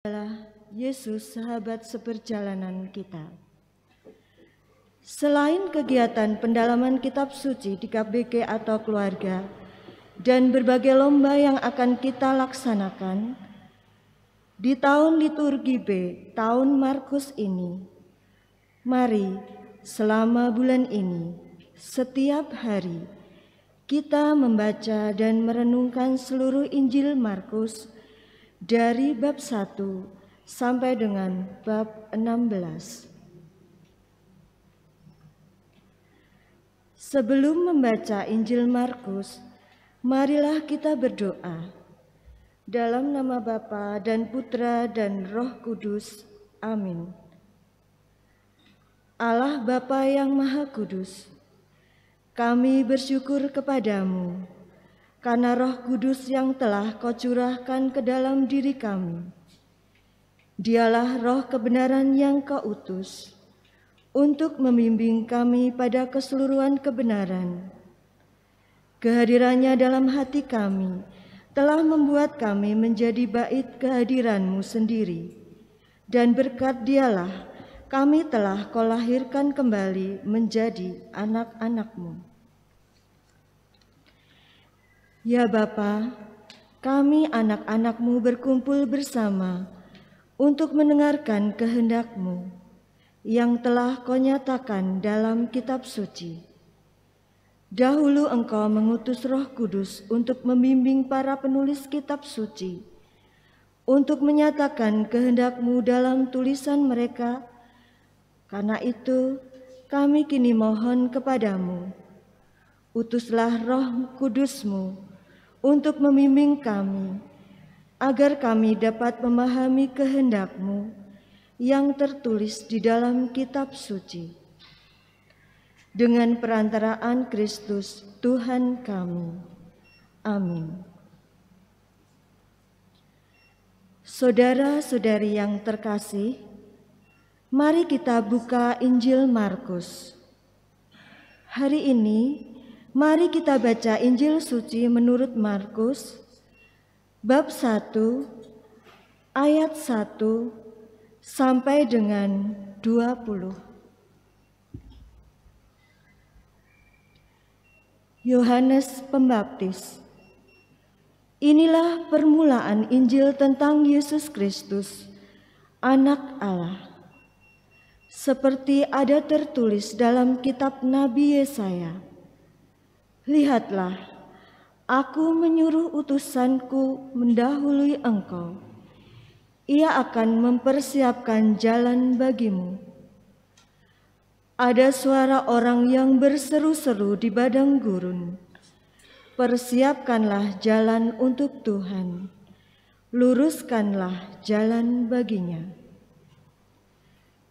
adalah Yesus, sahabat seperjalanan kita. Selain kegiatan pendalaman kitab suci di KBG atau keluarga dan berbagai lomba yang akan kita laksanakan di tahun liturgi B, tahun Markus ini, mari selama bulan ini, setiap hari, kita membaca dan merenungkan seluruh Injil Markus dari bab 1 sampai dengan bab 16. Sebelum membaca Injil Markus, marilah kita berdoa. Dalam nama Bapa dan Putra dan Roh Kudus. Amin. Allah Bapa yang Maha Kudus, kami bersyukur kepadamu karena Roh Kudus yang telah Kau curahkan ke dalam diri kami. Dialah Roh kebenaran yang Kau utus untuk membimbing kami pada keseluruhan kebenaran. Kehadirannya dalam hati kami telah membuat kami menjadi bait kehadiran-Mu sendiri, dan berkat Dialah kami telah Kau lahirkan kembali menjadi anak-anak-Mu. Ya Bapa, kami anak-anak-Mu berkumpul bersama untuk mendengarkan kehendak-Mu yang telah Kau nyatakan dalam kitab suci. Dahulu Engkau mengutus Roh Kudus untuk membimbing para penulis kitab suci, untuk menyatakan kehendak-Mu dalam tulisan mereka. Karena itu, kami kini mohon kepadamu, utuslah Roh Kudus-Mu untuk membimbing kami, agar kami dapat memahami kehendak-Mu yang tertulis di dalam kitab suci. Dengan perantaraan Kristus Tuhan kami. Amin. Saudara-saudari yang terkasih, mari kita buka Injil Markus. Hari ini, mari kita baca Injil suci menurut Markus, bab 1, ayat 1 sampai dengan 20. Yohanes Pembaptis. Inilah permulaan Injil tentang Yesus Kristus, Anak Allah. Seperti ada tertulis dalam kitab Nabi Yesaya, lihatlah, aku menyuruh utusanku mendahului engkau. Ia akan mempersiapkan jalan bagimu. Ada suara orang yang berseru-seru di padang gurun, persiapkanlah jalan untuk Tuhan, luruskanlah jalan baginya.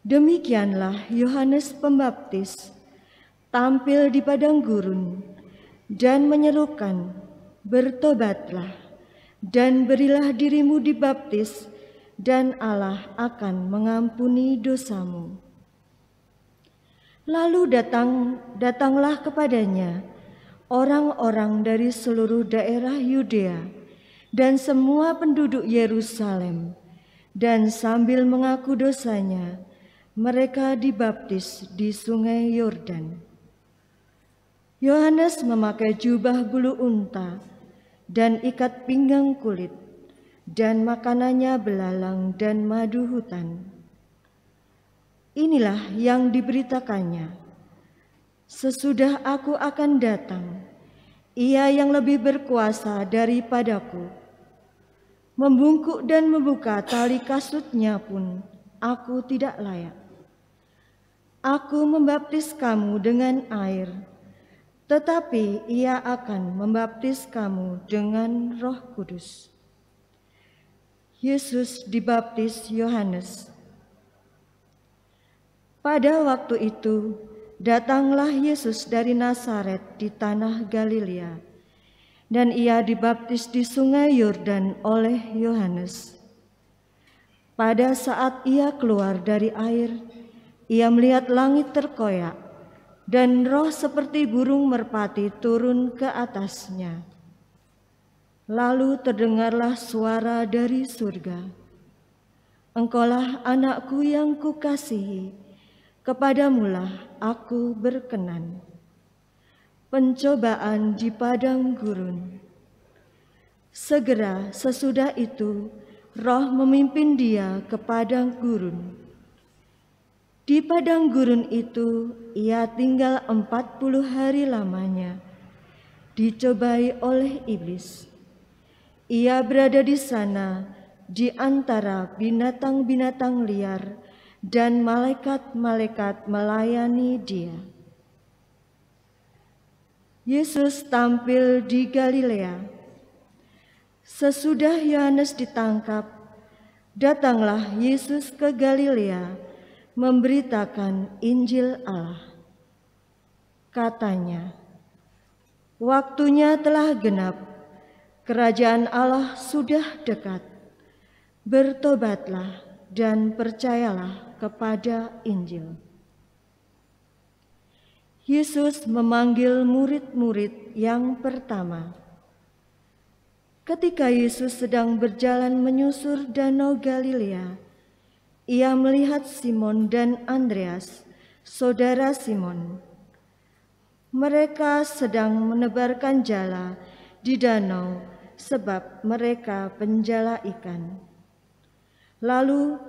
Demikianlah Yohanes Pembaptis tampil di padang gurun dan menyerukan, bertobatlah dan berilah dirimu dibaptis, dan Allah akan mengampuni dosamu. Lalu datanglah kepadanya orang-orang dari seluruh daerah Yudea dan semua penduduk Yerusalem, dan sambil mengaku dosanya, mereka dibaptis di sungai Yordan. Yohanes memakai jubah bulu unta dan ikat pinggang kulit, dan makanannya belalang dan madu hutan. Inilah yang diberitakannya, sesudah aku akan datang, Ia yang lebih berkuasa daripadaku. Membungkuk dan membuka tali kasutnya pun aku tidak layak. Aku membaptis kamu dengan air, tetapi Ia akan membaptis kamu dengan Roh Kudus. Yesus dibaptis Yohanes. Pada waktu itu, datanglah Yesus dari Nazaret di tanah Galilea, dan Ia dibaptis di sungai Yordan oleh Yohanes. Pada saat Ia keluar dari air, Ia melihat langit terkoyak, dan roh seperti burung merpati turun ke atasnya. Lalu terdengarlah suara dari surga, Engkaulah anakku yang kukasihi, kepadamulah aku berkenan. Pencobaan di padang gurun. Segera sesudah itu, Roh memimpin dia ke padang gurun. Di padang gurun itu, ia tinggal 40 hari lamanya, dicobai oleh iblis. Ia berada di sana, di antara binatang-binatang liar, dan malaikat-malaikat melayani dia. Yesus tampil di Galilea. Sesudah Yohanes ditangkap, datanglah Yesus ke Galilea memberitakan Injil Allah. Katanya, waktunya telah genap, kerajaan Allah sudah dekat. Bertobatlah dan percayalah kepada Injil. Yesus memanggil murid-murid yang pertama. Ketika Yesus sedang berjalan menyusur danau Galilea, ia melihat Simon dan Andreas, saudara Simon. Mereka sedang menebarkan jala di danau sebab mereka penjala ikan. Lalu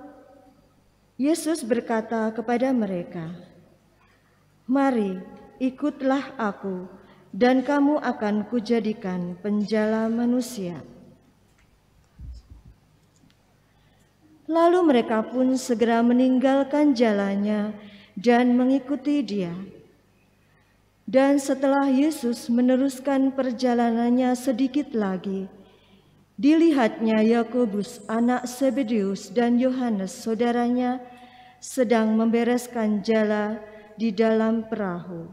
Yesus berkata kepada mereka, "Mari, ikutlah aku, dan kamu akan kujadikan penjala manusia." Lalu mereka pun segera meninggalkan jalannya dan mengikuti dia. Dan setelah Yesus meneruskan perjalanannya sedikit lagi, dilihatnya Yakobus anak Zebedeus dan Yohanes saudaranya sedang membereskan jala di dalam perahu.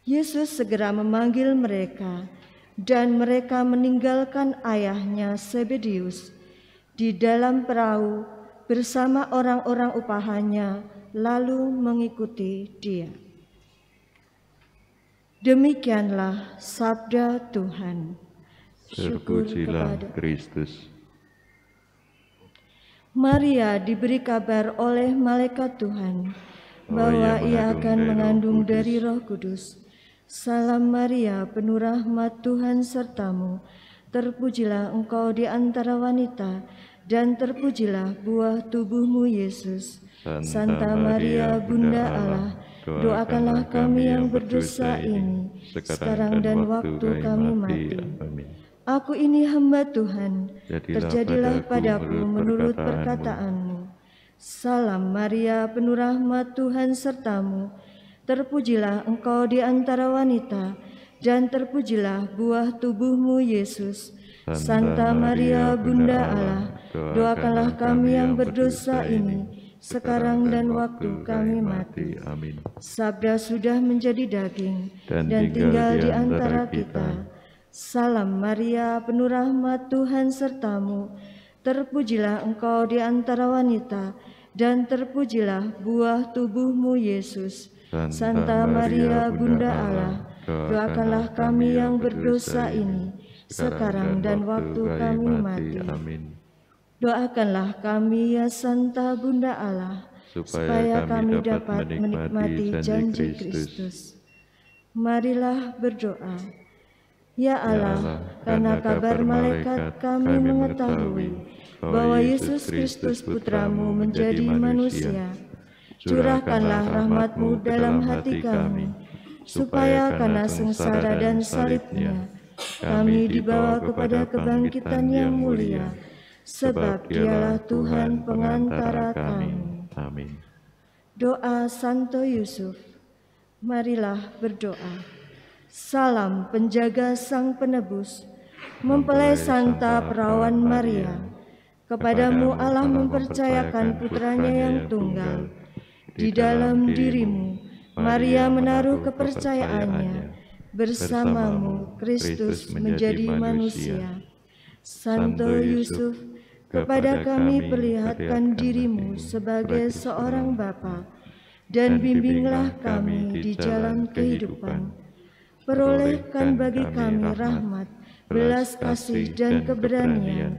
Yesus segera memanggil mereka, dan mereka meninggalkan ayahnya Zebedeus di dalam perahu bersama orang-orang upahannya, lalu mengikuti dia. Demikianlah sabda Tuhan. Terpujilah Kristus. Maria diberi kabar oleh malaikat Tuhan bahwa ia akan mengandung dari Roh Kudus. Salam Maria, penuh rahmat, Tuhan sertamu. Terpujilah engkau di antara wanita, dan terpujilah buah tubuhmu Yesus. Santa Maria, Bunda Allah, doakanlah kami yang berdosa ini, sekarang dan waktu kami mati. Amin. Aku ini hamba Tuhan, terjadilah padaku menurut perkataanmu. Salam Maria, penuh rahmat, Tuhan sertamu. Terpujilah engkau di antara wanita, dan terpujilah buah tubuhmu Yesus. Santa Maria, Bunda Allah, doakanlah kami yang berdosa ini, sekarang dan waktu kami mati. Amin. Sabda sudah menjadi daging dan tinggal di antara kita. Salam Maria, penuh rahmat, Tuhan sertamu. Terpujilah engkau di antara wanita, dan terpujilah buah tubuhmu Yesus. Santa Maria, Bunda Allah, doakanlah kami yang berdosa ini, sekarang dan waktu kami mati. Amin. Doakanlah kami ya Santa Bunda Allah, supaya kami dapat menikmati janji Kristus. Marilah berdoa. Ya Allah, karena kabar malaikat kami mengetahui bahwa Yesus Kristus Putramu menjadi manusia. Curahkanlah rahmat-Mu dalam hati kami, supaya karena sengsara dan salibnya, kami dibawa kepada kebangkitan yang mulia, sebab Dialah Tuhan pengantara kami. Amin. Doa Santo Yusuf. Marilah berdoa. Salam penjaga Sang Penebus, mempelai Santa Perawan Maria. Kepadamu Allah mempercayakan putranya yang tunggal. Di dalam dirimu Maria menaruh kepercayaannya. Bersamamu Kristus menjadi manusia. Santo Yusuf, kepada kami perlihatkan dirimu sebagai seorang bapa, dan bimbinglah kami di jalan kehidupan. Perolehkan bagi kami rahmat, belas kasih dan keberanian,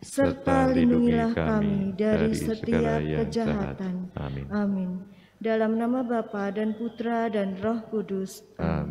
serta lindungilah kami dari setiap kejahatan. Amin. Amin. Dalam nama Bapa dan Putra dan Roh Kudus. Amin.